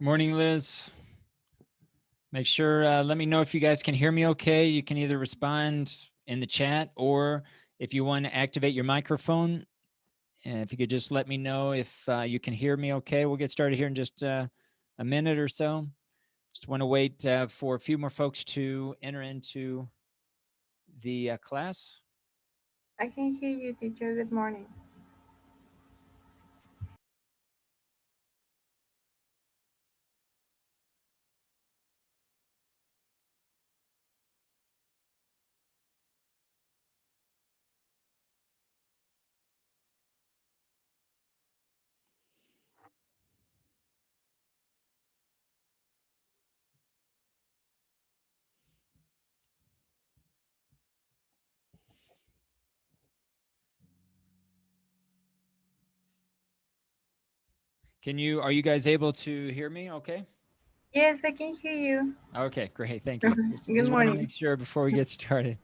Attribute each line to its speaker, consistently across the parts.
Speaker 1: Morning, Liz. Make sure, let me know if you guys can hear me okay. You can either respond in the chat or if you want to activate your microphone. And if you could just let me know if you can hear me okay. We'll get started here in just a minute or so. Just want to wait for a few more folks to enter into the class.
Speaker 2: I can hear you, teacher. Good morning.
Speaker 1: Are you guys able to hear me okay?
Speaker 2: Yes, I can hear you.
Speaker 1: Okay, great. Thank you.
Speaker 2: Good
Speaker 1: Just want to
Speaker 2: morning.
Speaker 1: make sure before we get started.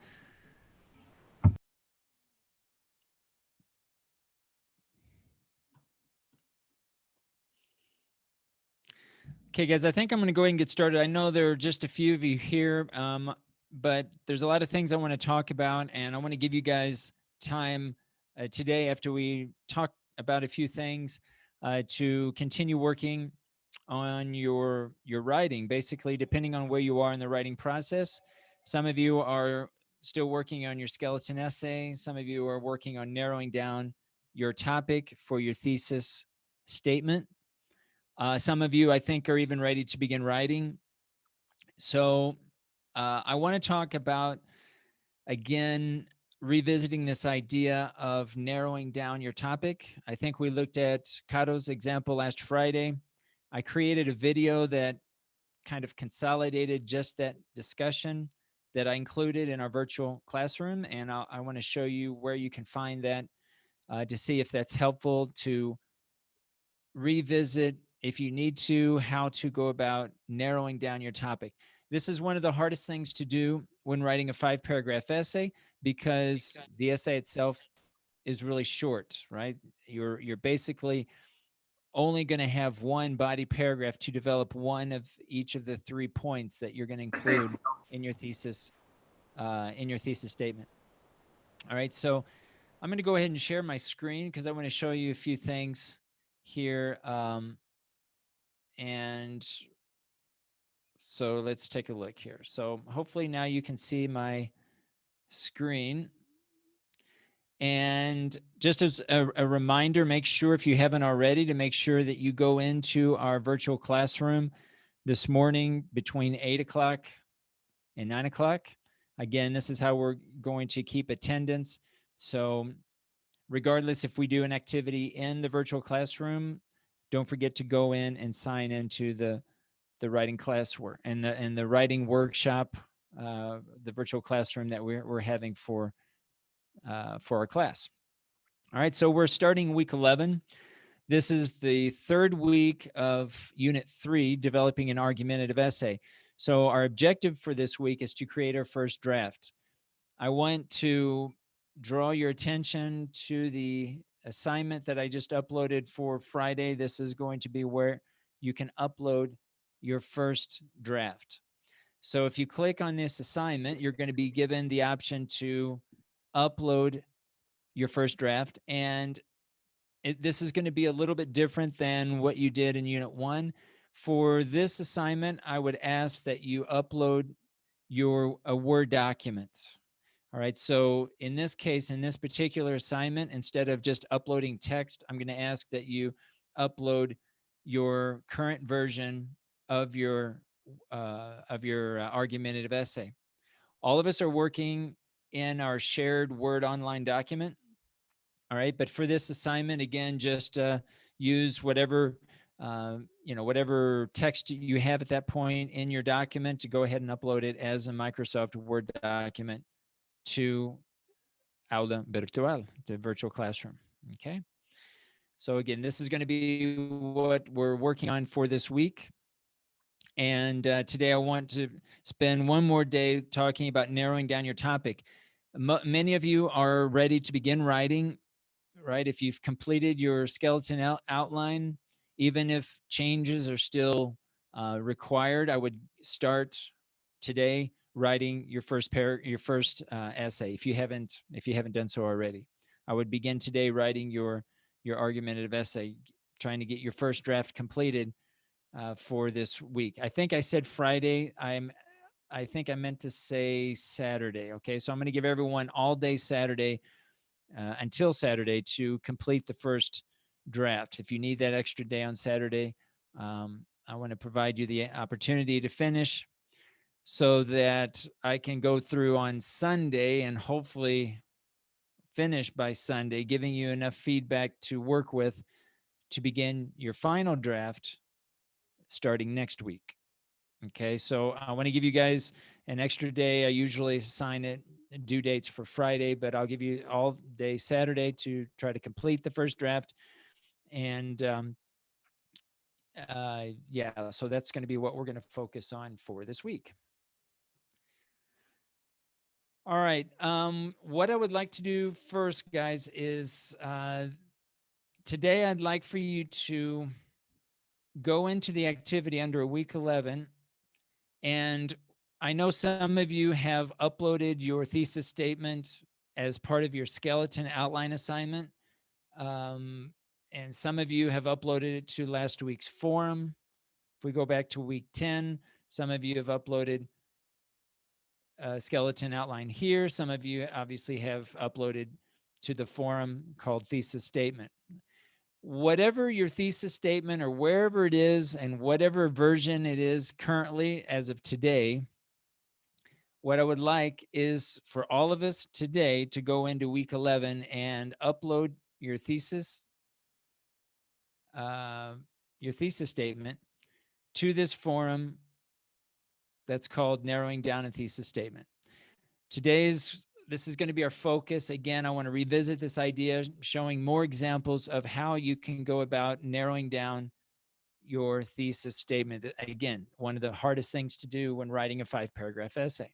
Speaker 1: Okay, guys, I think I'm going to go ahead and get started. I know there are just a few of you here, but there's a lot of things I want to talk about, and I want to give you guys time today after we talk about a few things to continue working on your writing. Basically, depending on where you are in the writing process, some of you are still working on your skeleton essay. Some of you are working on narrowing down your topic for your thesis statement. Some of you, I think, are even ready to begin writing. So I want to talk about, again, revisiting this idea of narrowing down your topic. I think we looked at Cato's example last Friday. I created a video that kind of consolidated just that discussion that I included in our virtual classroom. And I want to show you where you can find that to see if that's helpful to revisit, if you need to, how to go about narrowing down your topic. This is one of the hardest things to do when writing a 5-paragraph essay because the essay itself is really short, right? You're basically only going to have one body paragraph to develop one of each of the 3 points that you're going to include in your thesis statement. All right, so I'm going to go ahead and share my screen because I want to show you a few things here. And so let's take a look here. So hopefully now you can see my screen. And just as a reminder, make sure, if you haven't already, to make sure that you go into our virtual classroom this morning between 8 o'clock and 9 o'clock. Again, this is how we're going to keep attendance. So regardless if we do an activity in the virtual classroom, don't forget to go in and sign into the writing class work and the writing workshop, the virtual classroom that we're having for our class. All right, so we're starting week 11. This is the third week of Unit 3, developing an argumentative essay. So our objective for this week is to create our first draft. I want to draw your attention to the assignment that I just uploaded for Friday. This is going to be where you can upload your first draft. So if you click on this assignment, you're going to be given the option to upload your first draft. And this is going to be a little bit different than what you did in Unit 1. For this assignment, I would ask that you upload a Word document. All right, so in this case, in this particular assignment, instead of just uploading text, I'm going to ask that you upload your current version of your argumentative essay. All of us are working in our shared Word online document. All right, but for this assignment, again, just use whatever whatever text you have at that point in your document to go ahead and upload it as a Microsoft Word document to Aula Virtual, the virtual classroom. Okay. So again, this is going to be what we're working on for this week. And today I want to spend one more day talking about narrowing down your topic. Many of you are ready to begin writing, right? If you've completed your skeleton outline, even if changes are still required. I would start today writing your first essay if you haven't done so already. I would begin today writing your argumentative essay, trying to get your first draft completed for this week. I think I said Friday. I think I meant to say Saturday. Okay, so I'm going to give everyone all day Saturday until Saturday to complete the first draft. If you need that extra day on Saturday, I want to provide you the opportunity to finish so that I can go through on Sunday and hopefully finish by Sunday, giving you enough feedback to work with to begin your final draft starting next week. Okay, so I want to give you guys an extra day. I usually assign it due dates for Friday, but I'll give you all day Saturday to try to complete the first draft. And yeah, so that's going to be what we're going to focus on for this week. All right. What I would like to do first, guys, is today I'd like for you to go into the activity under week 11. And I know some of you have uploaded your thesis statement as part of your skeleton outline assignment. And some of you have uploaded it to last week's forum. If we go back to week 10, some of you have uploaded a skeleton outline here. Some of you obviously have uploaded to the forum called thesis statement. Whatever your thesis statement or wherever it is and whatever version it is currently as of today, what I would like is for all of us today to go into week 11 and upload uh, your thesis statement to this forum that's called Narrowing Down a Thesis Statement. This is going to be our focus. Again, I want to revisit this idea, showing more examples of how you can go about narrowing down your thesis statement. Again, one of the hardest things to do when writing a 5-paragraph essay.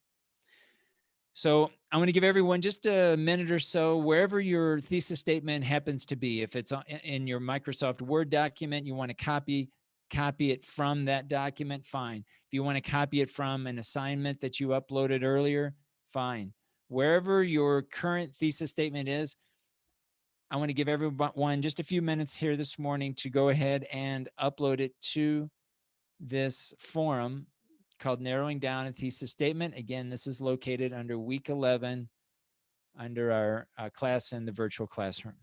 Speaker 1: So I want to give everyone just a minute or so, wherever your thesis statement happens to be. If it's in your Microsoft Word document, you want to copy it from that document, fine. If you want to copy it from an assignment that you uploaded earlier, fine. Wherever your current thesis statement is, I want to give everyone just a few minutes here this morning to go ahead and upload it to this forum called Narrowing Down a Thesis Statement. Again, this is located under week 11 under our class in the virtual classroom.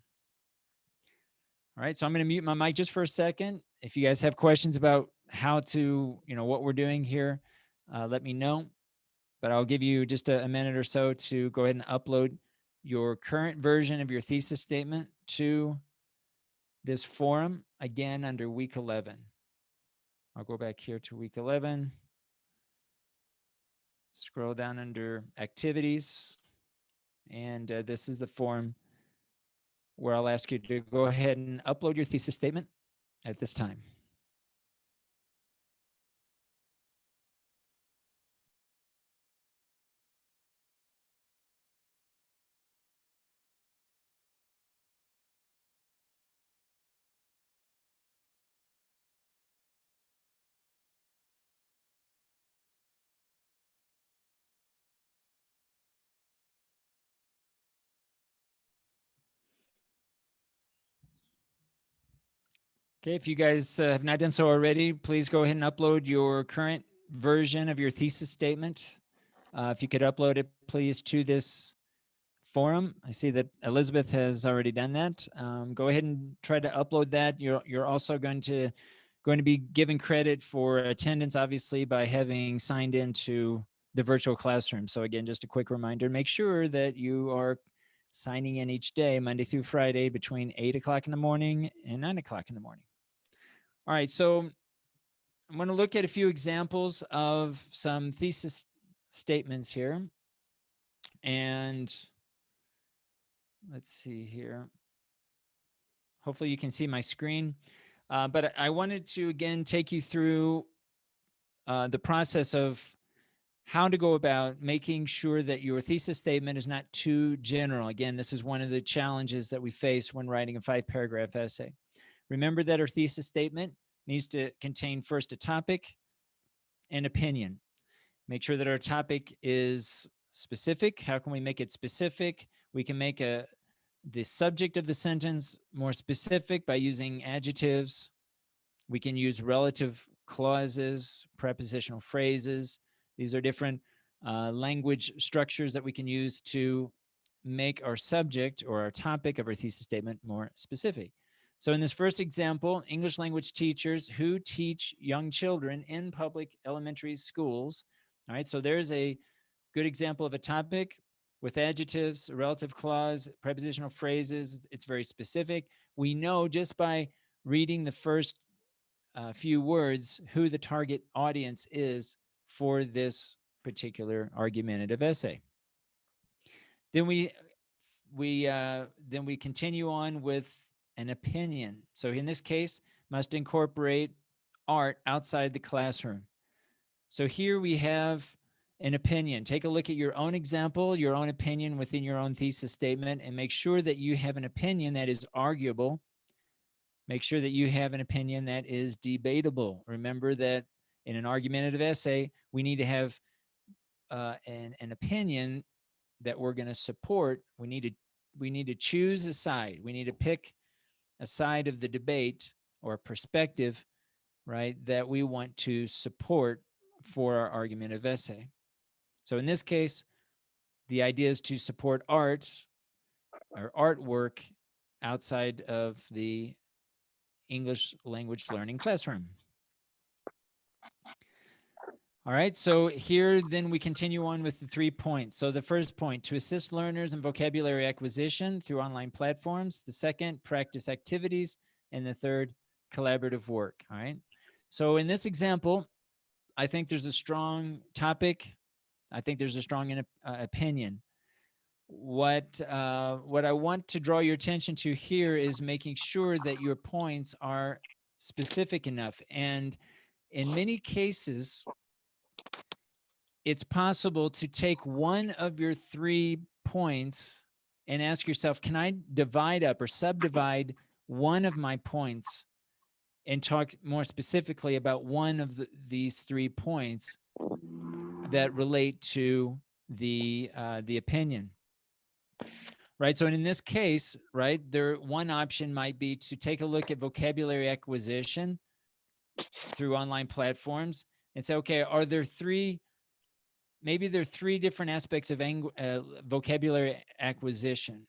Speaker 1: All right, so I'm going to mute my mic just for a second. If you guys have questions about how to, what we're doing here, let me know. But I'll give you just a minute or so to go ahead and upload your current version of your thesis statement to this forum, again, under week 11. I'll go back here to week 11. Scroll down under activities. And this is the form where I'll ask you to go ahead and upload your thesis statement at this time. Okay, if you guys have not done so already, please go ahead and upload your current version of your thesis statement. If you could upload it, please, to this forum. I see that Elizabeth has already done that. Go ahead and try to upload that. You're also going to be given credit for attendance, obviously, by having signed into the virtual classroom. So again, just a quick reminder, make sure that you are signing in each day, Monday through Friday, between 8 o'clock in the morning and 9 o'clock in the morning. All right, so I'm going to look at a few examples of some thesis statements here. And let's see here. Hopefully you can see my screen. But I wanted to, again, take you through the process of how to go about making sure that your thesis statement is not too general. Again, this is one of the challenges that we face when writing a 5-paragraph essay. Remember that our thesis statement needs to contain first a topic, an opinion. Make sure that our topic is specific. How can we make it specific? We can make the subject of the sentence more specific by using adjectives. We can use relative clauses, prepositional phrases. These are different language structures that we can use to make our subject or our topic of our thesis statement more specific. So in this first example, English language teachers who teach young children in public elementary schools. All right, so there's a good example of a topic with adjectives, a relative clause, prepositional phrases. It's very specific. We know just by reading the first few words who the target audience is for this particular argumentative essay. Then we continue on with an opinion. So in this case, must incorporate art outside the classroom. So here we have an opinion. Take a look at your own example, your own opinion within your own thesis statement, and make sure that you have an opinion that is arguable. Make sure that you have an opinion that is debatable. Remember that in an argumentative essay, we need to have an opinion that we're going to support. We need to choose a side. We need to pick a side of the debate or a perspective, right, that we want to support for our argumentative essay. So in this case, the idea is to support art or artwork outside of the English language learning classroom. All right, so here then we continue on with the 3 points. So the first point, to assist learners in vocabulary acquisition through online platforms. The second, practice activities. And the third, collaborative work. All right, so in this example, I think there's a strong topic. I think there's a strong opinion. What I want to draw your attention to here is making sure that your points are specific enough. And in many cases, it's possible to take one of your 3 points and ask yourself, can I divide up or subdivide one of my points and talk more specifically about one of these 3 points that relate to the opinion, right? So in this case, right, one option might be to take a look at vocabulary acquisition through online platforms and say, okay, are there 3 maybe there are 3 different aspects of vocabulary acquisition,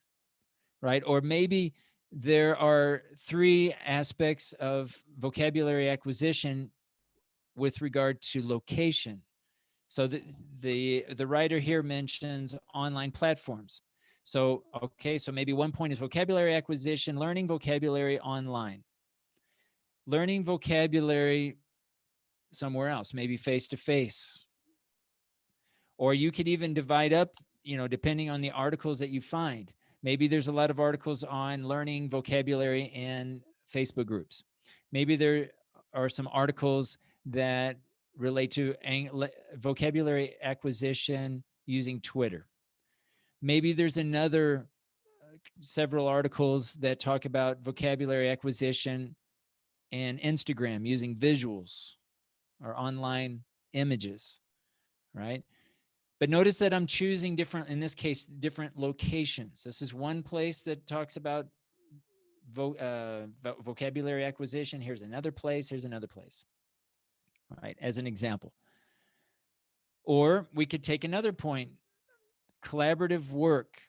Speaker 1: right? Or maybe there are 3 aspects of vocabulary acquisition with regard to location. So the writer here mentions online platforms. So, okay, so maybe one point is vocabulary acquisition, learning vocabulary online, learning vocabulary somewhere else, maybe face-to-face. Or you could even divide up, depending on the articles that you find. Maybe there's a lot of articles on learning vocabulary in Facebook groups. Maybe there are some articles that relate to vocabulary acquisition using Twitter. Maybe there's several articles that talk about vocabulary acquisition and Instagram using visuals or online images, right? But notice that I'm choosing different, in this case, different locations. This is one place that talks about vocabulary acquisition. Here's another place. Here's another place, all right, as an example. Or we could take another point, collaborative work,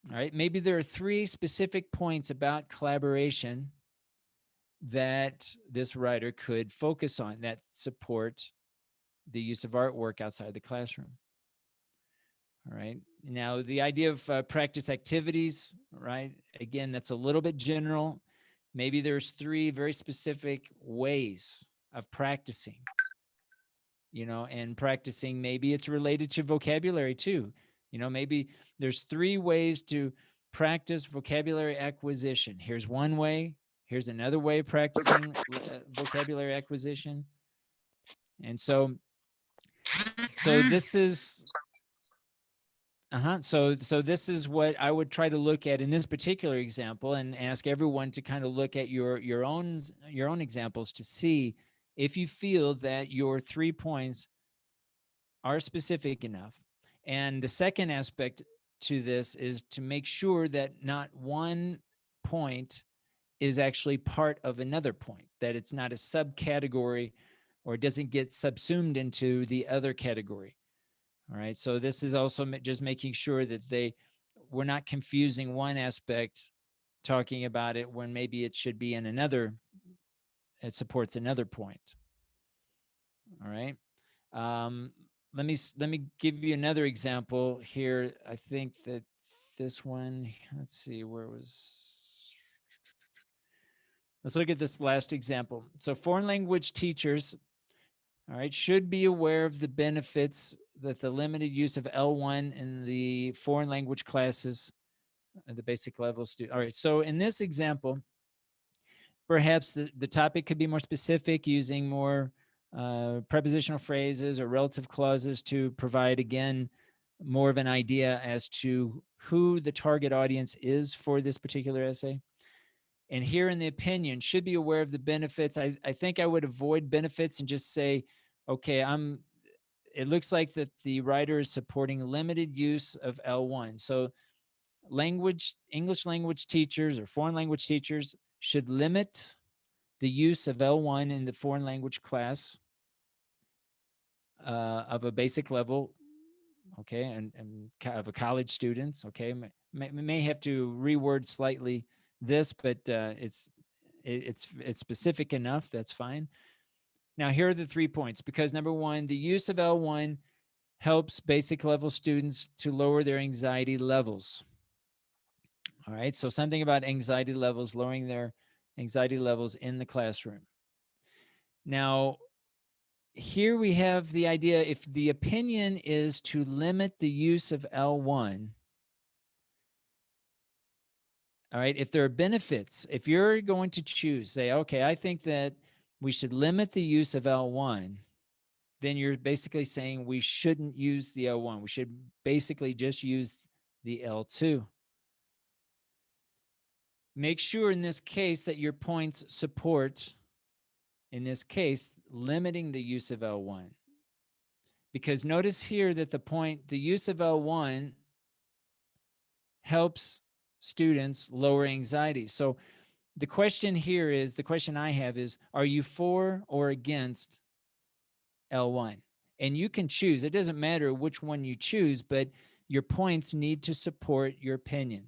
Speaker 1: all right? Maybe there are 3 specific points about collaboration that this writer could focus on that support the use of artwork outside the classroom. All right. Now, the idea of practice activities, right? Again, that's a little bit general. Maybe there's 3 very specific ways of practicing, and practicing, maybe it's related to vocabulary too. Maybe there's 3 ways to practice vocabulary acquisition. Here's one way. Here's another way of practicing vocabulary acquisition. And so this is So this is what I would try to look at in this particular example, and ask everyone to kind of look at your own examples to see if you feel that your 3 points are specific enough. And the second aspect to this is to make sure that not one point is actually part of another point, that it's not a subcategory or it doesn't get subsumed into the other category. All right. So this is also just making sure that we're not confusing one aspect talking about it when maybe it should be in another, it supports another point. All right. Um, let me give you another example here. I think that this one, let's see, where was, let's look at this last example. So foreign language teachers, all right, should be aware of the benefits that the limited use of L1 in the foreign language classes at the basic level student. All right, so in this example, perhaps the topic could be more specific using more prepositional phrases or relative clauses to provide, again, more of an idea as to who the target audience is for this particular essay. And here in the opinion, should be aware of the benefits. I think I would avoid benefits and just say, okay, it looks like that the writer is supporting limited use of L1. So English language teachers or foreign language teachers should limit the use of L1 in the foreign language class of a basic level, okay, and of a college students, okay. May have to reword slightly this, but it's specific enough. That's fine. Now, here are the 3 points, because number one, the use of L1 helps basic level students to lower their anxiety levels. All right, so something about anxiety levels, lowering their anxiety levels in the classroom. Now, here we have the idea, if the opinion is to limit the use of L1, all right, if there are benefits, if you're going to choose, say, okay, I think that we should limit the use of L1, then you're basically saying we shouldn't use the L1. We should basically just use the L2. Make sure in this case that your points support, in this case, limiting the use of L1. Because notice here that the use of L1 helps students lower anxiety. So the question here is, the question I have is, are you for or against L1? And you can choose. It doesn't matter which one you choose, but your points need to support your opinion.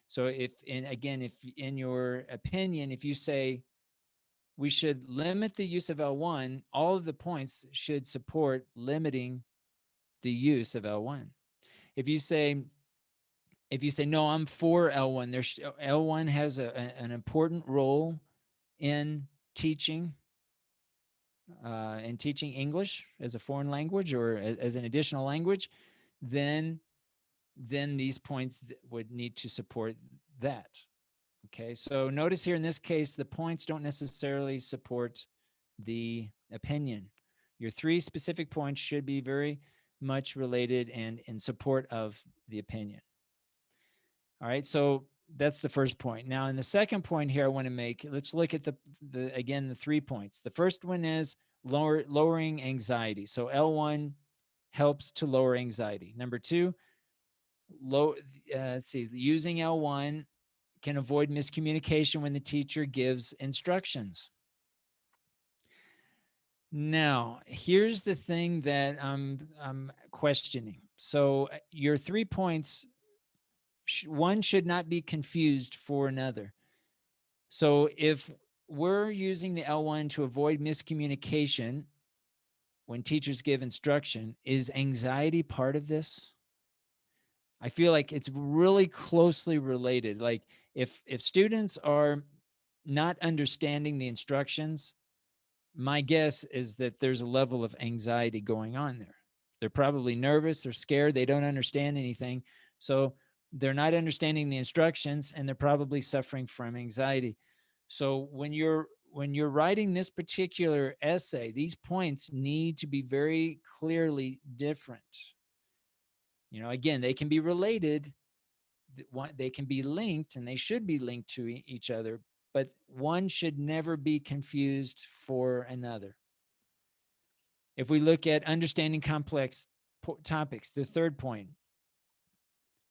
Speaker 1: So if in your opinion, if you say we should limit the use of L1, all of the points should support limiting the use of L1. If you say no, I'm for L1. L1 has an important role in teaching English as a foreign language or as an additional language, then these points would need to support that. Okay, so notice here in this case, the points don't necessarily support the opinion. Your 3 specific points should be very much related and in support of the opinion. All right, so that's the first point. Now, in the second point here, I want to make, let's look at the 3 points. The first one is lowering anxiety. So L1 helps to lower anxiety. Number 2, let's see, using L1 can avoid miscommunication when the teacher gives instructions. Now, here's the thing that I'm questioning. So your 3 points, one should not be confused for another. So if we're using the L1 to avoid miscommunication when teachers give instruction, is anxiety part of this? I feel like it's really closely related. Like if students are not understanding the instructions, my guess is that there's a level of anxiety going on there. They're probably nervous, they're scared, they don't understand anything. So they're not understanding the instructions and they're probably suffering from anxiety. So when you're writing this particular essay, these points need to be very clearly different. You know, again, they can be related, they can be linked and they should be linked to each other, but one should never be confused for another. If we look at understanding complex topics, the third point,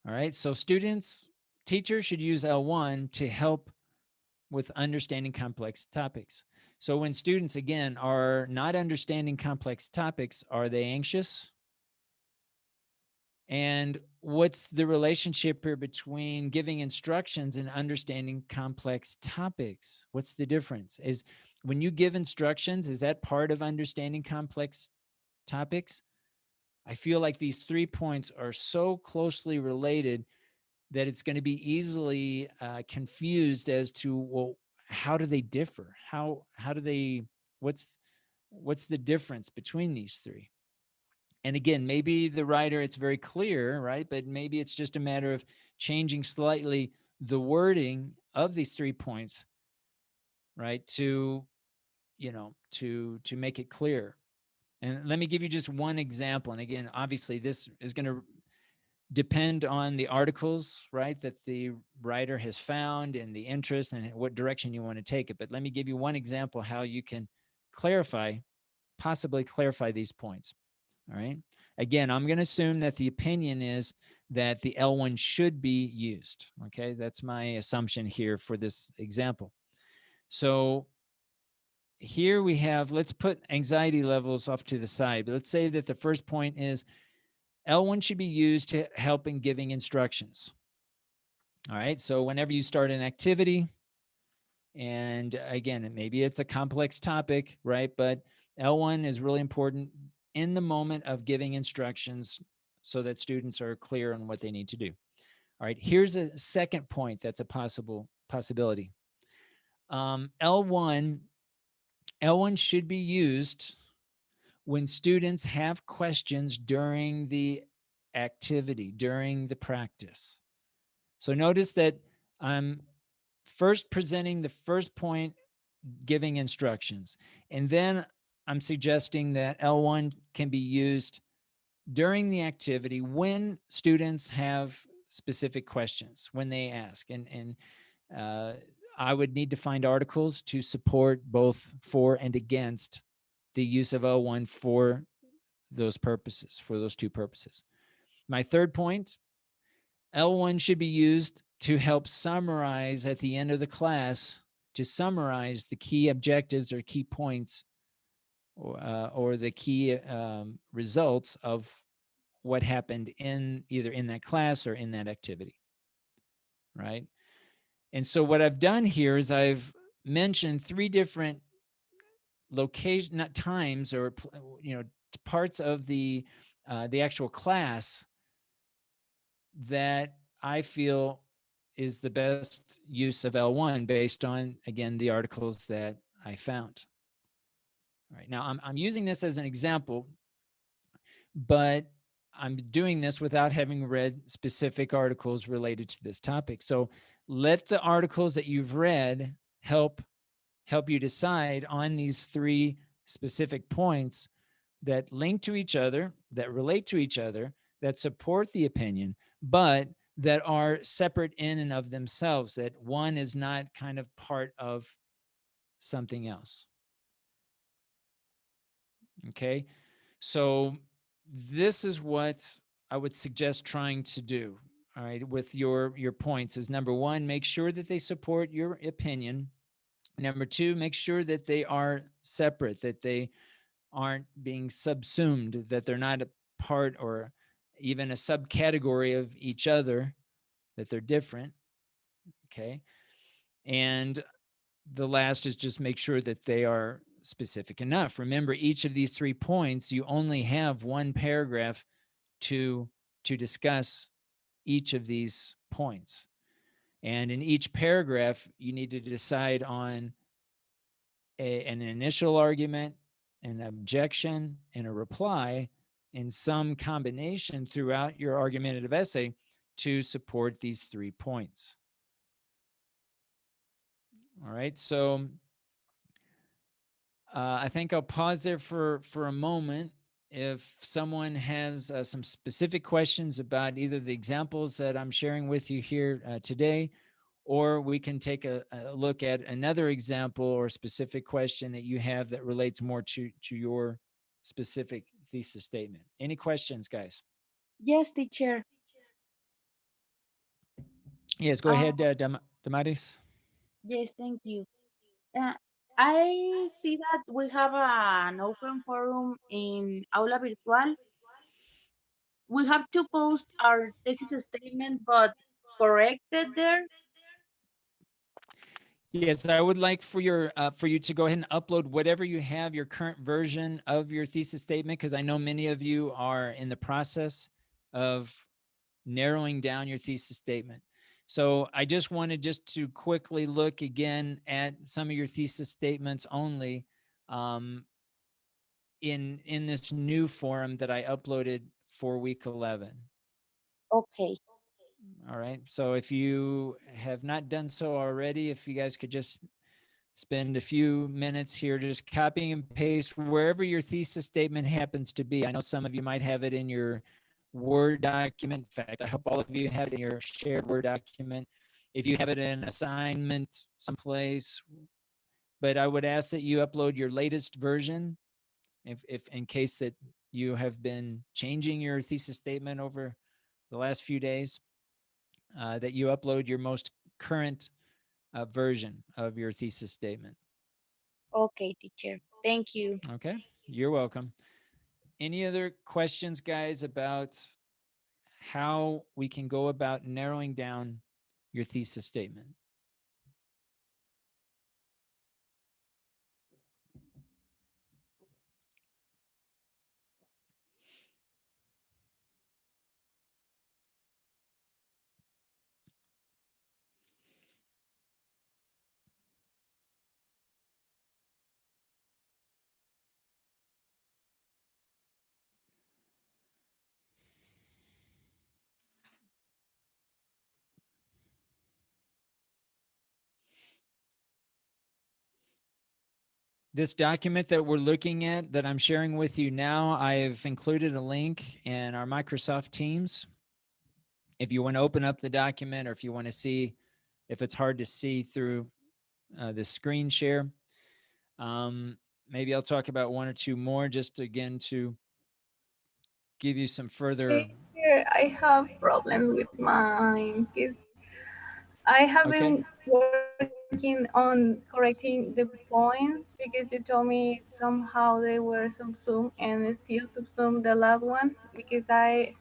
Speaker 1: all right, so teachers should use L1 to help with understanding complex topics. So when students, again, are not understanding complex topics, are they anxious? And what's the relationship here between giving instructions and understanding complex topics? What's the difference? Is when you give instructions, is that part of understanding complex topics? I feel like these 3 points are so closely related that it's going to be easily confused as to, well, how do they differ? How do they? What's the difference between these three? And again, maybe the writer, it's very clear, right? But maybe it's just a matter of changing slightly the wording of these 3 points, right? To make it clear. And let me give you just one example. And again, obviously, this is going to depend on the articles, right, that the writer has found and the interest and what direction you want to take it. But let me give you one example how you can possibly clarify these points. All right. Again, I'm going to assume that the opinion is that the L1 should be used. Okay. That's my assumption here for this example. So here we have, let's put anxiety levels off to the side. But let's say that the first point is L1 should be used to help in giving instructions. All right. So whenever you start an activity, and again, maybe it's a complex topic, right? But L1 is really important in the moment of giving instructions so that students are clear on what they need to do. All right. Here's a second point that's a possibility. L1 should be used when students have questions during the activity, during the practice. So notice that I'm first presenting the first point, giving instructions, and then I'm suggesting that L1 can be used during the activity when students have specific questions, when they ask. And uh, I would need to find articles to support both for and against the use of L1 for those purposes, for those two purposes. My third point, L1 should be used to help summarize at the end of the class, to summarize the key objectives or key points or the key results of what happened in either in that class or in that activity, right? And so what I've done here is I've mentioned 3 different location, not times or parts of the actual class that I feel is the best use of L1 based on, again, the articles that I found. All right. Now, I'm using this as an example, but I'm doing this without having read specific articles related to this topic. So let the articles that you've read help you decide on these 3 specific points that link to each other, that relate to each other, that support the opinion, but that are separate in and of themselves, that one is not kind of part of something else. Okay. So this is what I would suggest trying to do. All right. With your points is number 1, make sure that they support your opinion. Number 2, make sure that they are separate, that they aren't being subsumed, that they're not a part or even a subcategory of each other, that they're different. Okay. And the last is just make sure that they are specific enough. Remember, each of these 3 points, you only have 1 paragraph to discuss each of these points. And in each paragraph, you need to decide on an initial argument, an objection, and a reply in some combination throughout your argumentative essay to support these 3 points. All right. So I think I'll pause there for a moment. If someone has some specific questions about either the examples that I'm sharing with you here today, or we can take a look at another example or specific question that you have that relates more to your specific thesis statement. Any questions, guys?
Speaker 3: Yes, teacher.
Speaker 1: Yes, go
Speaker 3: Uh,
Speaker 1: ahead, Damaris.
Speaker 3: yes, thank you. Uh, I see that we have an open forum in Aula Virtual. We have to post our thesis statement, but corrected there.
Speaker 1: Yes, I would like for you to go ahead and upload whatever you have, your current version of your thesis statement, because I know many of you are in the process of narrowing down your thesis statement. So I just wanted just to quickly look again at some of your thesis statements only, um, in this new forum that I uploaded for week 11.
Speaker 3: Okay,
Speaker 1: All right. So if you have not done so already, if you guys could just spend a few minutes here just copying and paste wherever your thesis statement happens to be. I know some of you might have it in your Word document. In fact, I hope all of you have it in your shared Word document. If you have it in assignment someplace, but I would ask that you upload your latest version if in case that you have been changing your thesis statement over the last few days, that you upload your most current version of your thesis statement.
Speaker 3: okay, teacher. Thank you.
Speaker 1: Okay, you're welcome. Any other questions, guys, about how we can go about narrowing down your thesis statement? This document that we're looking at that I'm sharing with you now, I've included a link in our Microsoft Teams. If you want to open up the document or if you want to see if it's hard to see through the screen share, maybe I'll talk about one or two more just again to give you some further.
Speaker 2: Here I have problem with mine because I have
Speaker 1: Okay.
Speaker 2: been working on correcting the points because you told me somehow they were subsumed and still subsumed the last one because I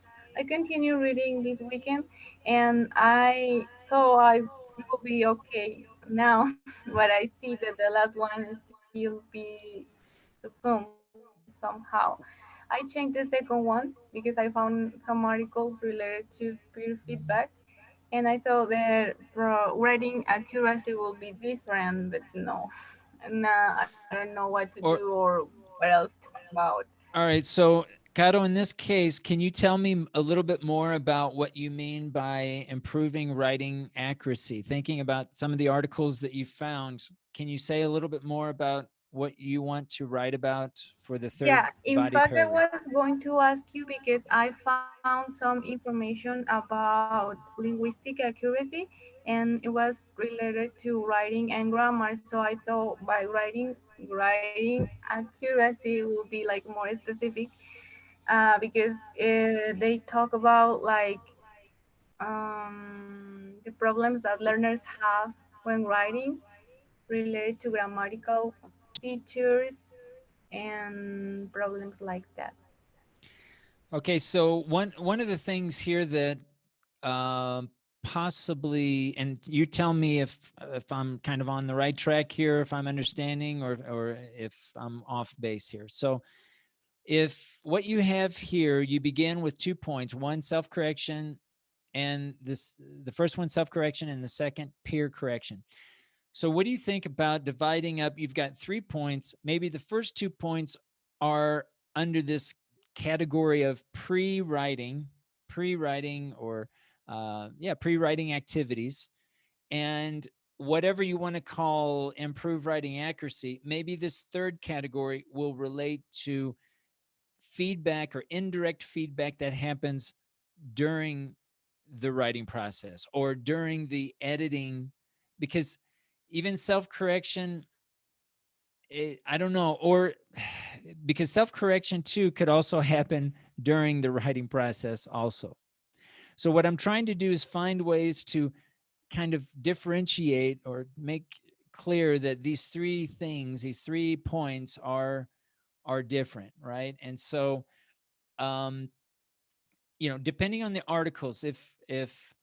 Speaker 2: continue reading this weekend and I thought I will be okay now, but I see that the last one is still be subsumed somehow. I changed the second one because I found some articles related to peer feedback and I thought their writing accuracy will be different, but no. And I don't know what to do
Speaker 1: Or
Speaker 2: or what else to talk about.
Speaker 1: all right. So, Caro, in this case, can you tell me a little bit more about what you mean by improving writing accuracy? Thinking about some of the articles that you found, can you say a little bit more about what you want to write about for the third
Speaker 2: Yeah, in
Speaker 1: body
Speaker 2: fact, I
Speaker 1: paragraph?
Speaker 2: was going to ask you because I found some information about linguistic accuracy and it was related to writing and grammar. So I thought by writing accuracy will be like more specific because they talk about like the problems that learners have when writing related to grammatical features and problems like that.
Speaker 1: Okay, so one of the things here that um, possibly, and you tell me if I'm kind of on the right track here, if I'm understanding, or if I'm off base here. So if what you have here, you begin with 2 points: one self correction, and the first one self correction, and the second peer correction. So what do you think about dividing up? You've got 3 points. Maybe the first 2 points are under this category of pre-writing, or pre-writing activities, and whatever you want to call improve writing accuracy. Maybe this third category will relate to feedback or indirect feedback that happens during the writing process or during the editing, because even self-correction, I don't know, or because self-correction too could also happen during the writing process also. So what I'm trying to do is find ways to kind of differentiate or make clear that these three things, these 3 points are different, right? And so um depending on the articles, if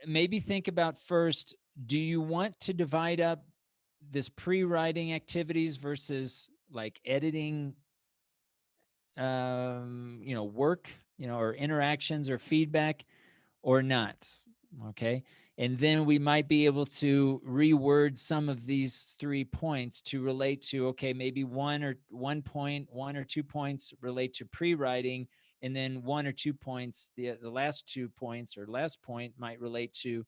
Speaker 1: maybe think about first, do you want to divide up this pre-writing activities versus like editing work, or interactions or feedback, or not? Okay. And then we might be able to reword some of these 3 points to relate to, okay, maybe 1 or 2 points relate to pre-writing, and then 1 or 2 points, the last 2 points or last point might relate to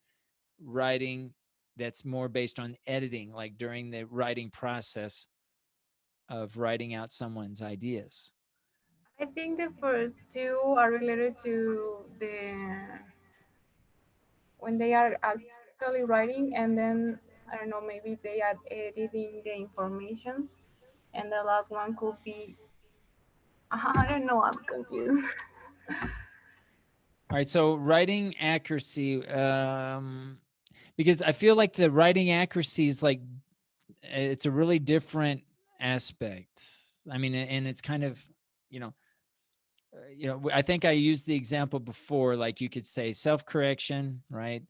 Speaker 1: writing that's more based on editing, like during the writing process of writing out someone's ideas.
Speaker 2: I think the first two are related to the when they are actually writing, and then I don't know, maybe they are editing the information, and the last one could be I don't know, I'm confused.
Speaker 1: All right, so writing accuracy, because I feel like the writing accuracy is like it's a really different aspect. I mean, and it's kind of, you know, I think I used the example before, like you could say self-correction, right?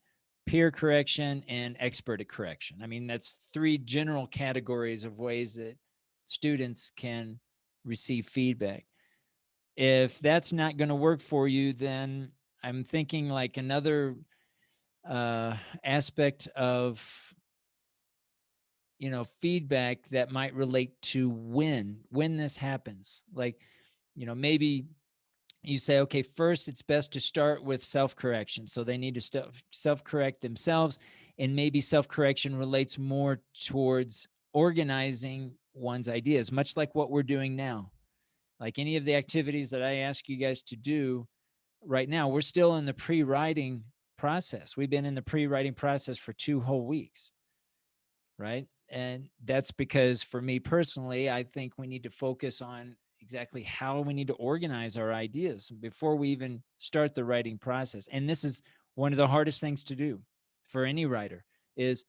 Speaker 1: Peer correction and expert correction. I mean, that's three general categories of ways that students can receive feedback. If that's not going to work for you, then I'm thinking like another aspect of feedback that might relate to when this happens. Like, maybe you say, okay, first it's best to start with self-correction. So they need to self-correct themselves, and maybe self-correction relates more towards organizing one's ideas, much like what we're doing now. Like any of the activities that I ask you guys to do right now, we're still in the pre-writing process. We've been in the pre-writing process for 2 whole weeks, right? And that's because for me personally, I think we need to focus on exactly how we need to organize our ideas before we even start the writing process. And this is one of the hardest things to do for any writer is,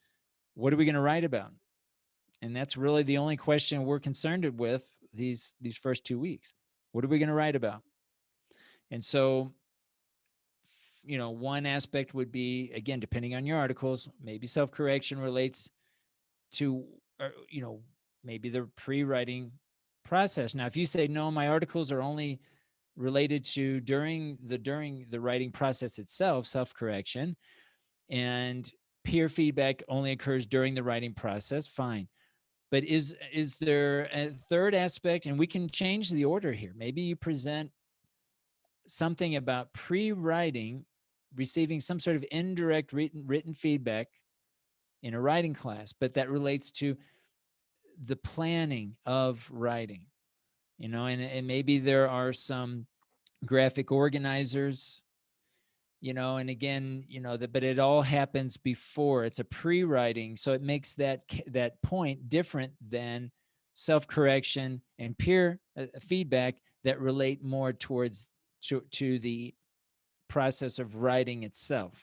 Speaker 1: what are we going to write about? And that's really the only question we're concerned with these first 2 weeks. What are we going to write about? And so, one aspect would be, again, depending on your articles, maybe self-correction relates to, maybe the pre-writing process. Now, if you say, no, my articles are only related to during the writing process itself, self-correction, and peer feedback only occurs during the writing process, fine. But is there a third aspect? And we can change the order here. Maybe you present something about pre-writing, receiving some sort of indirect written feedback in a writing class, but that relates to the planning of writing, and maybe there are some graphic organizers, and again, but it all happens before. It's a pre-writing, so it makes that point different than self-correction and peer feedback that relate more towards to the process of writing itself.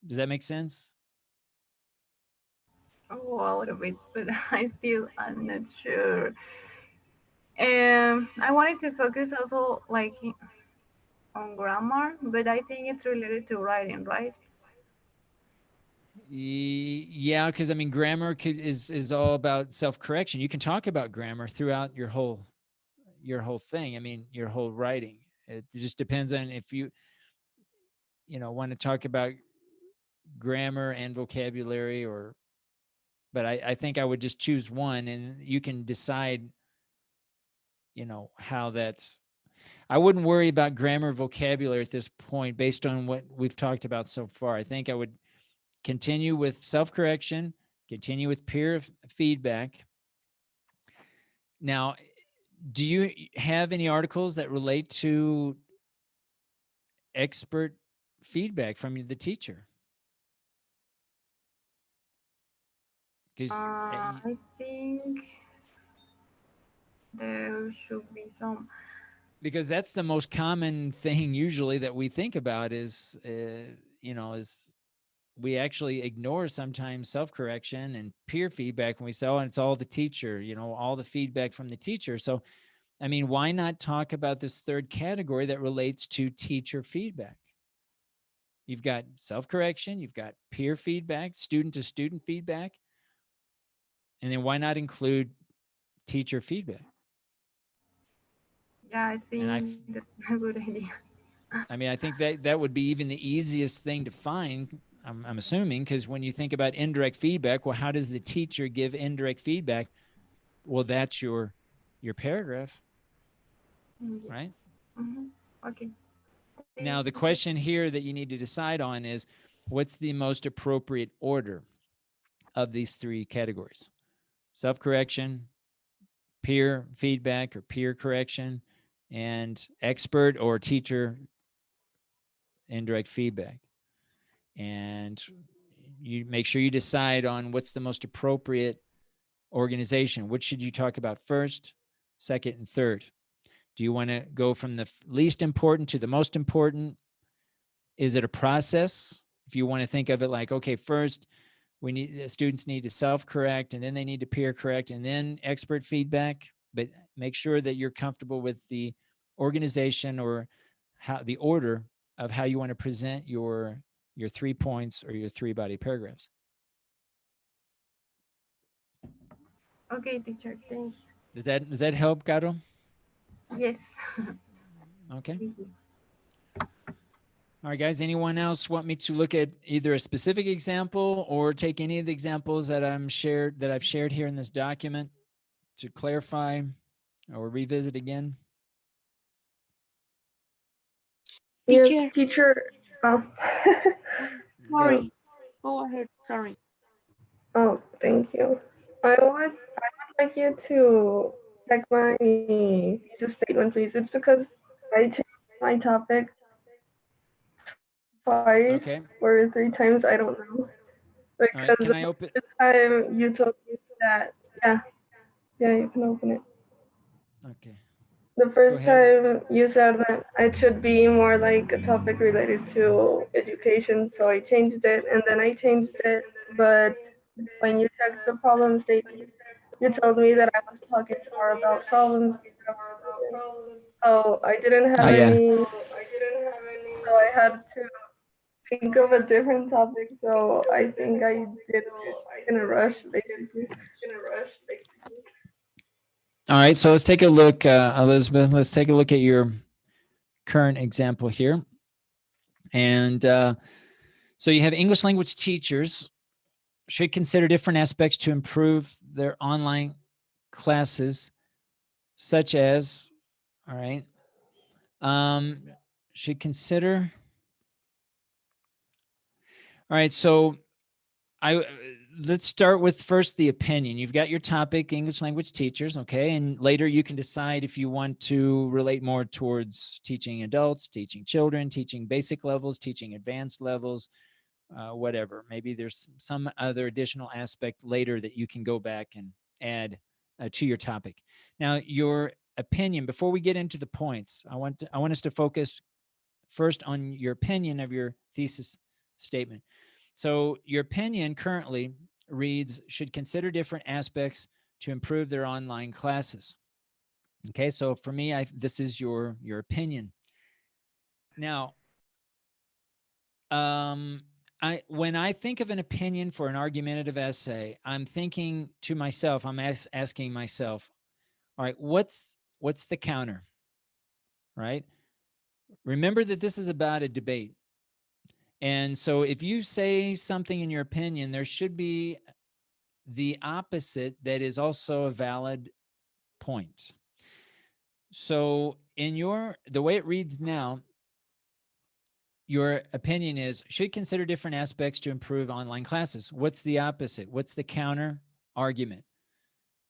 Speaker 1: Does that make sense?
Speaker 2: Oh, a little bit, but I'm not sure. I wanted to focus also like on grammar, but I think it's related to writing, right?
Speaker 1: Yeah, because I mean, grammar is all about self-correction. You can talk about grammar throughout your whole thing. I mean, your whole writing. It just depends on if you want to talk about grammar and vocabulary, or but I think I would just choose one, and you can decide how that's. I wouldn't worry about grammar, vocabulary at this point based on what we've talked about so far. I think I would continue with self-correction, continue with peer feedback. Now, do you have any articles that relate to expert feedback from the teacher? Because
Speaker 2: I think there should be some.
Speaker 1: that's the most common thing usually that we think about is, is we actually ignore sometimes self-correction and peer feedback when we say, oh, and it's all the teacher, all the feedback from the teacher. So, I mean, why not talk about this third category that relates to teacher feedback? You've got self-correction, you've got peer feedback, student to student feedback, and then why not include teacher feedback?
Speaker 2: Yeah, I
Speaker 1: And
Speaker 2: think that's a good idea.
Speaker 1: I mean, I think that would be even the easiest thing to find. I'm assuming, because when you think about indirect feedback, well, how does the teacher give indirect feedback? Well, that's your paragraph,
Speaker 2: Yes.
Speaker 1: right?
Speaker 2: Okay. Thank
Speaker 1: Now,
Speaker 2: you,
Speaker 1: the
Speaker 2: teacher.
Speaker 1: question here that you need to decide on is, what's the most appropriate order of these three categories? Self-correction, peer feedback or peer correction, and expert or teacher indirect feedback. And you make sure you decide on what's the most appropriate organization. What should you talk about first, second, and third? Do you want to go from the least important to the most important? Is it a process? If you want to think of it like, okay, first students need to self-correct, and then they need to peer correct, and then expert feedback. But make sure that you're comfortable with the organization or how the order of how you want to present your 3 points or your 3 body paragraphs.
Speaker 2: Okay, teacher. Thank you.
Speaker 1: Does that help, Caro?
Speaker 2: Yes.
Speaker 1: Okay.
Speaker 2: Thank you.
Speaker 1: All right, guys. Anyone else want me to look at either a specific example or take any of the examples that I've shared here in this document to clarify or revisit again?
Speaker 4: Yes,
Speaker 3: Teacher,
Speaker 4: teacher. Oh,
Speaker 1: Yes.
Speaker 3: sorry. Go ahead. Sorry.
Speaker 4: oh, thank you. I would like you to check my thesis statement, please. It's because I changed my topic twice
Speaker 1: Okay.
Speaker 4: or three times. I don't know.
Speaker 1: All right.
Speaker 4: Because
Speaker 1: Can
Speaker 4: the
Speaker 1: I open?
Speaker 4: first time you told me that, yeah, yeah, you can open it.
Speaker 1: Okay.
Speaker 4: The
Speaker 1: Go
Speaker 4: first
Speaker 1: ahead.
Speaker 4: time you said that it should be more like a topic related to education, so I changed it, and then I changed it, but when you checked the problem statement, you told me that I was talking more about problems instead of solutions. So I didn't
Speaker 1: Oh
Speaker 4: have
Speaker 1: yeah.
Speaker 4: any, so I had to think of a different topic, so I think I did it in a rush, basically.
Speaker 1: All right. So let's take a look, Elizabeth. Let's take a look at your current example here. And so you have English language teachers should consider different aspects to improve their online classes, such as, all right, should consider. All right. So let's start with first the opinion. You've got your topic, English language teachers, okay? And later you can decide if you want to relate more towards teaching adults, teaching children, teaching basic levels, teaching advanced levels, whatever. Maybe there's some other additional aspect later that you can go back and add to your topic. Now, your opinion, before we get into the points, I want us to focus first on your opinion of your thesis statement. So your opinion currently reads, should consider different aspects to improve their online classes. Okay, so for me, this is your opinion. Now, when I think of an opinion for an argumentative essay, I'm thinking to myself, I'm asking myself, all right, what's the counter, right? Remember that this is about a debate. And so if you say something in your opinion, there should be the opposite that is also a valid point. So in the way it reads now, your opinion is should consider different aspects to improve online classes. What's the opposite? What's the counter argument?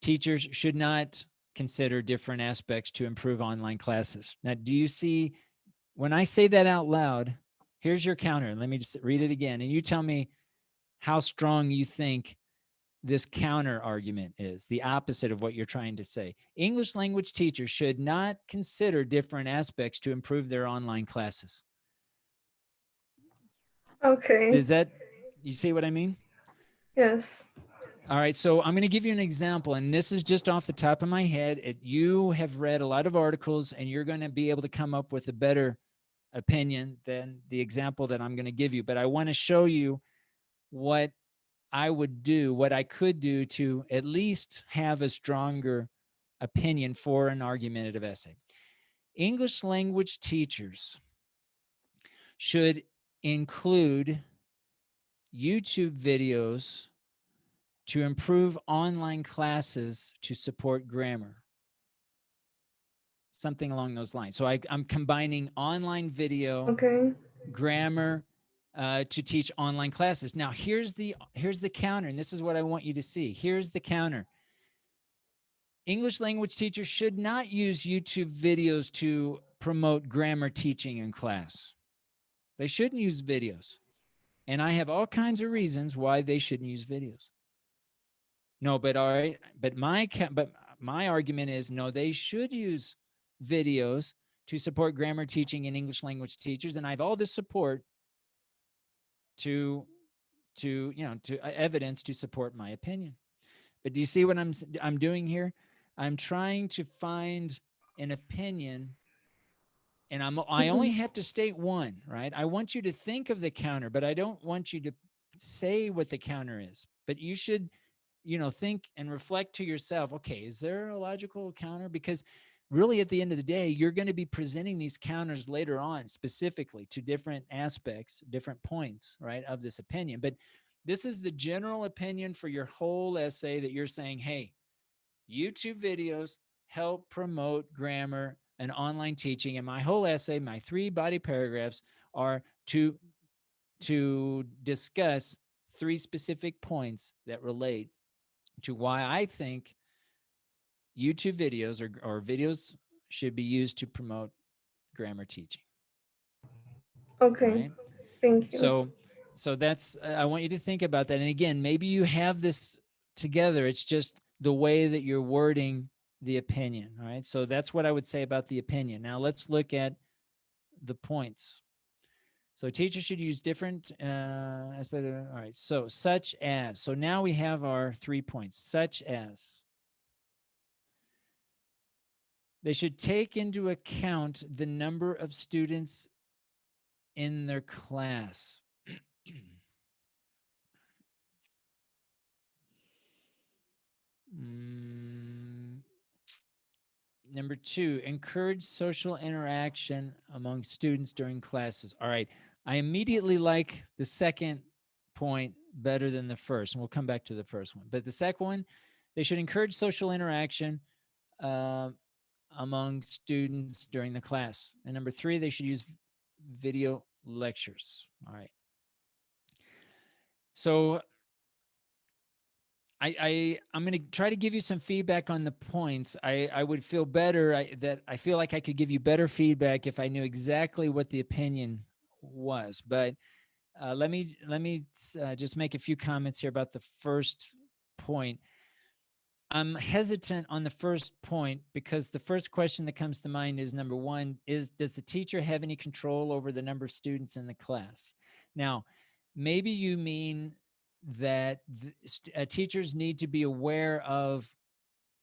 Speaker 1: Teachers should not consider different aspects to improve online classes. Now, do you see when I say that out loud, Here's your counter. Let me just read it again. And you tell me how strong you think this counter argument is, the opposite of what you're trying to say. English language teachers should not consider different aspects to improve their online classes.
Speaker 4: Okay.
Speaker 1: Does that, you see what I mean?
Speaker 4: Yes.
Speaker 1: All right, so I'm going to give you an example, and this is just off the top of my head. You have read a lot of articles, and you're going to be able to come up with a better opinion than the example that I'm going to give you. But I want to show you what I would do, what I could do to at least have a stronger opinion for an argumentative essay. English language teachers should include YouTube videos to improve online classes to support grammar. Something along those lines. So I'm combining online video,
Speaker 4: Okay.
Speaker 1: grammar, to teach online classes. Now, here's the counter, and this is what I want you to see. Here's the counter. English language teachers should not use YouTube videos to promote grammar teaching in class. They shouldn't use videos. And I have all kinds of reasons why they shouldn't use videos. No, but all right, but my argument is no, they should use videos to support grammar teaching in English language teachers, and I have all this support to evidence to support my opinion. But do you see what I'm doing here? I'm trying to find an opinion, and I only have to state one, right? I want you to think of the counter, but I don't want you to say what the counter is. But you should, think and reflect to yourself, okay, is there a logical counter? Because really at the end of the day, you're going to be presenting these counters later on specifically to different aspects, different points, right, of this opinion. But this is the general opinion for your whole essay that you're saying, hey, YouTube videos help promote grammar and online teaching. And my whole essay, my 3 body paragraphs are to discuss 3 specific points that relate to why I think YouTube videos or videos should be used to promote grammar teaching.
Speaker 4: Okay.
Speaker 1: Right?
Speaker 4: Thank you.
Speaker 1: So that's, I want you to think about that. And again, maybe you have this together. It's just the way that you're wording the opinion. All right. So that's what I would say about the opinion. Now let's look at the points. So teachers should use different aspects. All right. So such as. So now we have our 3 points. Such as. They should take into account the number of students in their class. Number 2, encourage social interaction among students during classes. All right. I immediately like the second point better than the first, and we'll come back to the first one. But the second one, they should encourage social interaction among students during the class. And number 3, they should use video lectures. All right. So I'm going to try to give you some feedback on the points. I would feel better that I feel like I could give you better feedback if I knew exactly what the opinion was. But let me just make a few comments here about the first point. I'm hesitant on the first point because the first question that comes to mind is, number 1, does the teacher have any control over the number of students in the class? Now, maybe you mean that teachers need to be aware of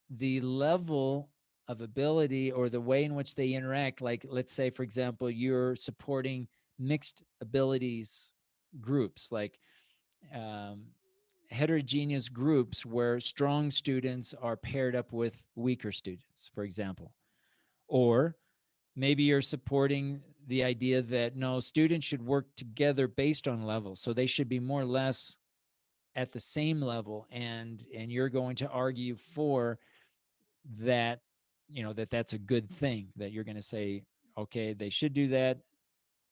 Speaker 1: the level of ability or the way in which they interact. Like, let's say, for example, you're supporting mixed abilities groups, like heterogeneous groups where strong students are paired up with weaker students, for example. Or maybe you're supporting the idea that no, students should work together based on level. So they should be more or less at the same level, and you're going to argue for that, that's a good thing, that you're going to say, okay, they should do that,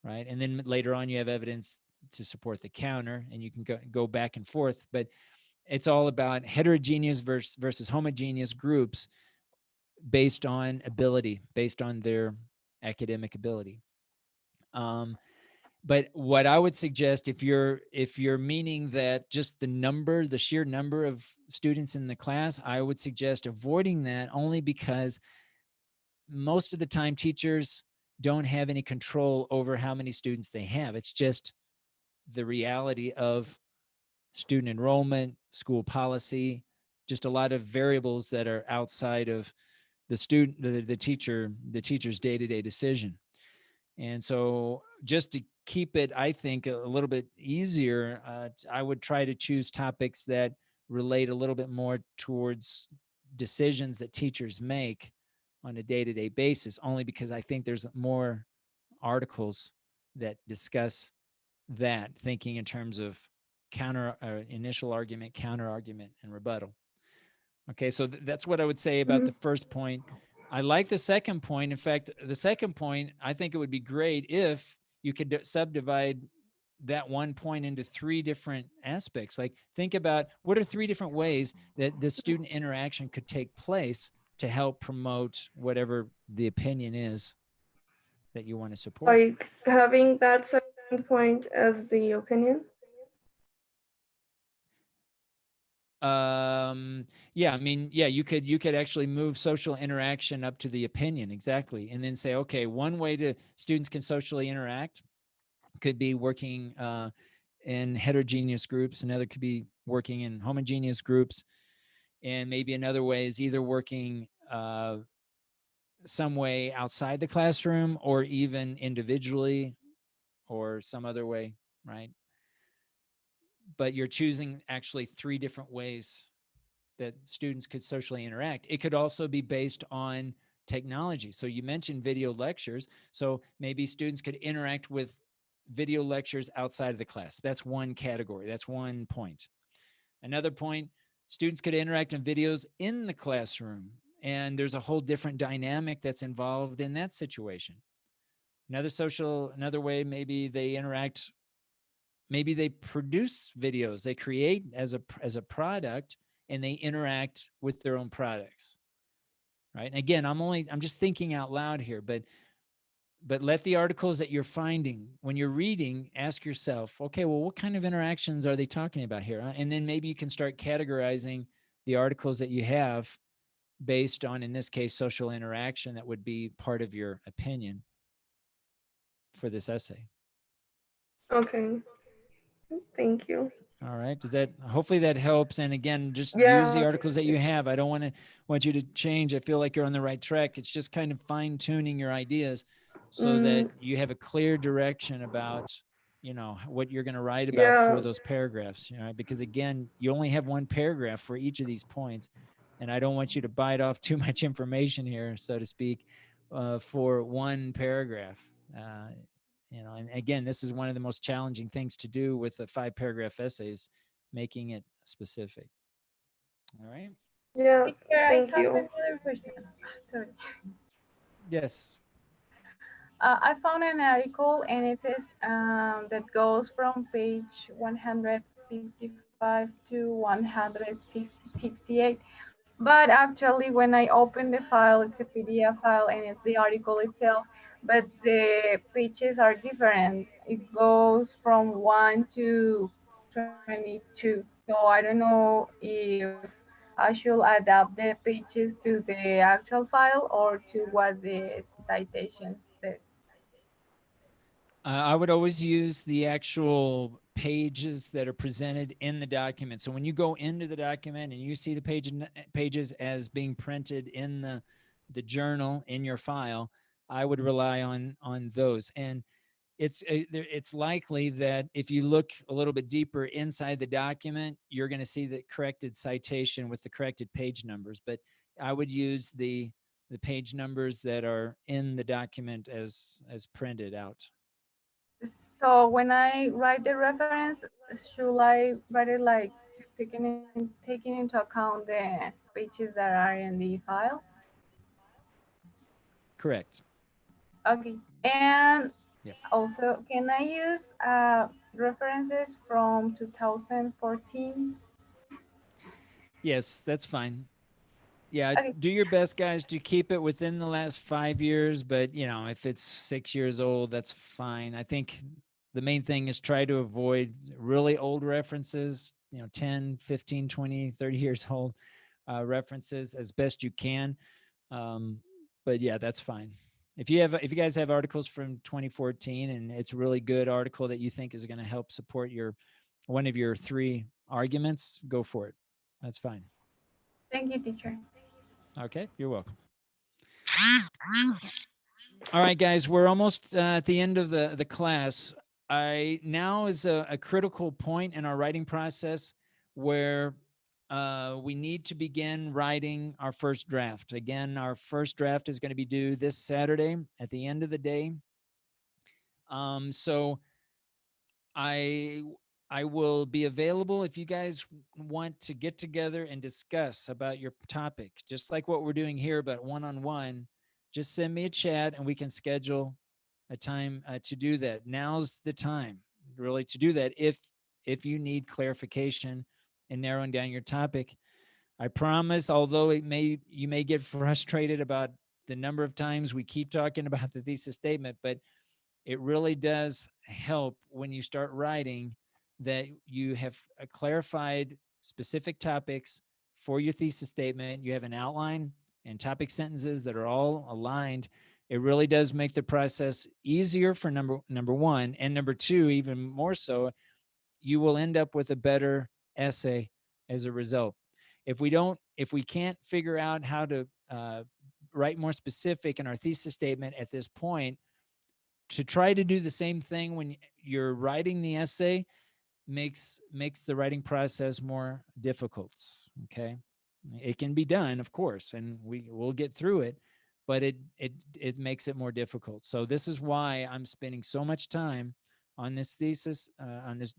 Speaker 1: right? And then later on you have evidence to support the counter, and you can go back and forth. But it's all about heterogeneous versus homogeneous groups based on ability, based on their academic ability. But what I would suggest, if you're meaning that just the sheer number of students in the class, I would suggest avoiding that, only because most of the time teachers don't have any control over how many students they have. It's just the reality of student enrollment, school policy, just a lot of variables that are outside of the teacher's day-to-day decision. And so, just to keep it, I think, a little bit easier, I would try to choose topics that relate a little bit more towards decisions that teachers make on a day-to-day basis, only because I think there's more articles that discuss that, thinking in terms of initial argument, counter argument, and rebuttal. Okay, so that's what I would say about
Speaker 4: Mhm.
Speaker 1: the first point. I like the second point. In fact, the second point, I think it would be great if you could subdivide that one point into three different aspects. Like, think about what are three different ways that the student interaction could take place to help promote whatever the opinion is that you want to support.
Speaker 4: Like having that second point as the opinion.
Speaker 1: Yeah, I mean, yeah, you could actually move social interaction up to the opinion, exactly, and then say, okay, one way to students can socially interact could be working in heterogeneous groups, another could be working in homogeneous groups, and maybe another way is either working some way outside the classroom, or even individually, or some other way, right? But you're choosing actually three different ways that students could socially interact. It could also be based on technology. So you mentioned video lectures. So maybe students could interact with video lectures outside of the class. That's one category. That's one point. Another point, students could interact in videos in the classroom. And there's a whole different dynamic that's involved in that situation. Another way, maybe they interact, maybe they produce videos, they create as a product, and they interact with their own products, right? And again, I'm just thinking out loud here, but let the articles that you're finding when you're reading, ask yourself, okay, well, what kind of interactions are they talking about here? And then maybe you can start categorizing the articles that you have based on, in this case, social interaction that would be part of your opinion for this essay.
Speaker 4: Okay. Thank you.
Speaker 1: All right. Does that, hopefully that helps. And again, just use the
Speaker 4: Yeah.
Speaker 1: articles that you have. I don't want you to change. I feel like you're on the right track. It's just kind of fine tuning your ideas so that
Speaker 4: Mm,
Speaker 1: you have a clear direction about, what you're going to write about
Speaker 4: yeah.
Speaker 1: for those paragraphs, because again, you only have one paragraph for each of these points. And I don't want you to bite off too much information here, so to speak, for one paragraph. And again, this is one of the most challenging things to do with the 5 paragraph essays, making it specific. All right.
Speaker 4: Yeah.
Speaker 2: Teacher, I
Speaker 4: Thank
Speaker 2: have
Speaker 4: you.
Speaker 2: another question. Sorry.
Speaker 1: Yes.
Speaker 2: I found an article and it says that goes from page 155 to 168. But actually, when I open the file, it's a PDF file and it's the article itself, but the pages are different. It goes from 1 to 22. So I don't know if I should adapt the pages to the actual file or to what the citation says.
Speaker 1: I would always use the actual pages that are presented in the document. So when you go into the document and you see the pages as being printed in the journal in your file, I would rely on those. And it's likely that if you look a little bit deeper inside the document, you're going to see the corrected citation with the corrected page numbers. But I would use the page numbers that are in the document as printed out.
Speaker 2: So when I write the reference, should I write it like taking into account the pages that are in the file?
Speaker 1: Correct.
Speaker 2: Okay. And
Speaker 1: Yep.
Speaker 2: also, can I use references from 2014?
Speaker 1: Yes, that's fine. Yeah,
Speaker 2: Okay.
Speaker 1: do your best, guys, to keep it within the last 5 years. But if it's 6 years old, that's fine. I think the main thing is try to avoid really old references, 10, 15, 20, 30 years old references as best you can. But yeah, that's fine. If you guys have articles from 2014 and it's a really good article that you think is going to help support one of your three arguments, go for it. That's fine.
Speaker 2: Thank you, teacher.
Speaker 1: Okay, you're welcome. All right, guys, we're almost at the end of the class. Now is a critical point in our writing process where we need to begin writing our first draft. Again, our first draft is going to be due this Saturday at the end of the day. So I I will be available if you guys want to get together and discuss about your topic, just like what we're doing here, but one-on-one. Just send me a chat and we can schedule a time to do that. Now's the time really to do that if you need clarification and narrowing down your topic. I promise, although you may get frustrated about the number of times we keep talking about the thesis statement, but it really does help when you start writing that you have clarified specific topics for your thesis statement. You have an outline and topic sentences that are all aligned. It really does make the process easier for number one, and number two, even more so, you will end up with a better essay as a result. If we can't figure out how to write more specific in our thesis statement at this point, to try to do the same thing when you're writing the essay makes the writing process more difficult. Okay, it can be done, of course, and we will get through it, but it makes it more difficult. So this is why I'm spending so much time on this thesis, on this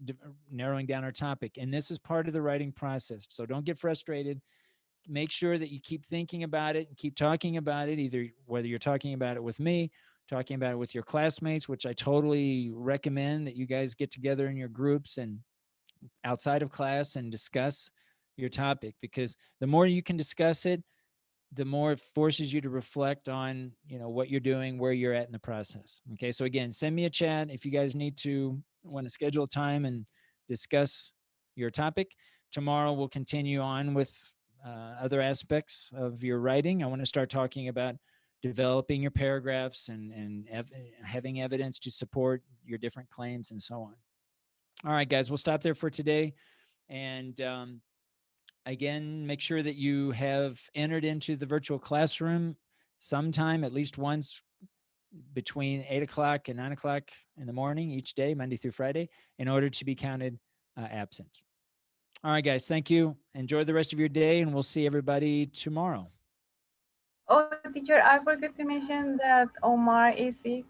Speaker 1: narrowing down our topic, and this is part of the writing process. So don't get frustrated. Make sure that you keep thinking about it and keep talking about it, either whether you're talking about it with me, talking about it with your classmates, which I totally recommend that you guys get together in your groups and outside of class and discuss your topic, because the more you can discuss it, the more it forces you to reflect on, what you're doing, where you're at in the process. Okay. So again, send me a chat if you guys want to schedule time and discuss your topic. Tomorrow we'll continue on with other aspects of your writing. I want to start talking about developing your paragraphs and having evidence to support your different claims and so on. All right, guys, we'll stop there for today. And again, make sure that you have entered into the virtual classroom sometime, at least once between 8 o'clock and 9 o'clock in the morning each day, Monday through Friday, in order to be counted absent. All right, guys, thank you. Enjoy the rest of your day, and we'll see everybody tomorrow.
Speaker 2: Oh, teacher, I forgot to mention that Omar is sick,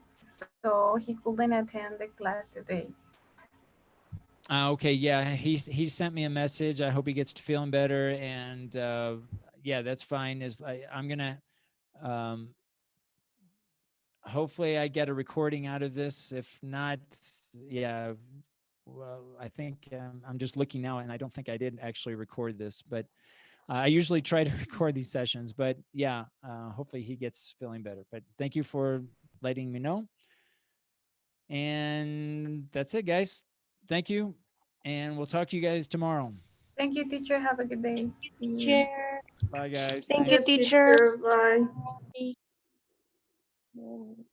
Speaker 2: so he couldn't attend the class today.
Speaker 1: Okay, yeah, he sent me a message. I hope he gets to feeling better, and yeah, that's fine. I'm gonna hopefully I get a recording out of this. If not, yeah, well, I think I'm just looking now, and I don't think I did actually record this, but I usually try to record these sessions. But yeah, hopefully he gets feeling better. But thank you for letting me know. And that's it, guys. Thank you. And we'll talk to you guys tomorrow.
Speaker 2: Thank you, teacher. Have a good day. See you.
Speaker 3: Teacher.
Speaker 1: Bye, guys.
Speaker 4: Thank you,
Speaker 1: Thanks.
Speaker 4: teacher. Bye.
Speaker 3: Bye.